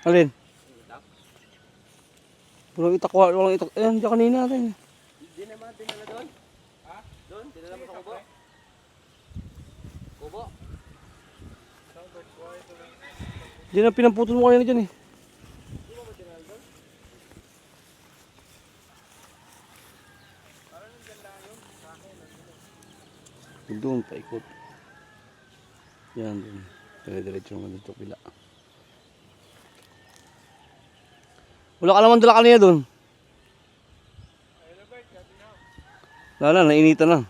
Alin? Walang itak, walang itak. Ayan, diyan kanina natin. Hindi naman dinala doon. Ha? Doon? Dinala mo sa kubo? Kubo? Diyan na pinamputol mo kanina dyan eh. Di mo ba dinala doon? Parang nandyan lang yun. Sa akin. Doon, paikot. Yan, doon. Dire-diretso naman dito pila. Wala ka naman dala kanina doon. Wala na, nainitan na.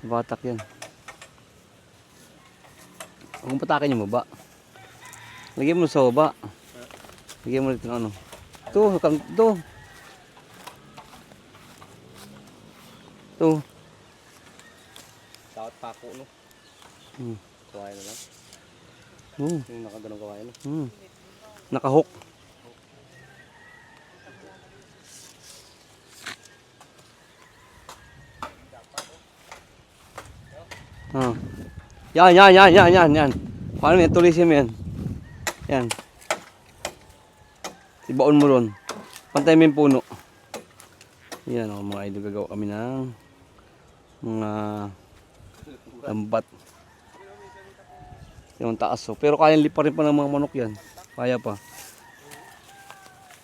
Batak yan. Huwag patakin yung baba. Lagyan mo sa baba. Lagyan mo dito ng ano. Ito, ito. Ito. Dapat pako, no? Kawain na lang. Yung nakaganong kawain, no? Nakahook. Yan. Paano yan? Tulisin mo yan. Yan. Ibaon mo ron. Pantay mo yung puno. Yan o, mga idol, gagawa kami ng mga lambat. Yung taas o. Pero kaya lipa rin pa ng mga manok yan. Kaya pa.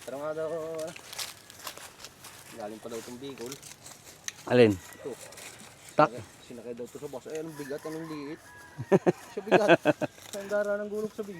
Pero nga daw, galing pa daw itong Bicol. Alin? Ito. Tak. Sinakay daw ito sa bus. Ay, anong bigat, anong liit. Siya bigat. Saan dara ng gulok sa Bicol?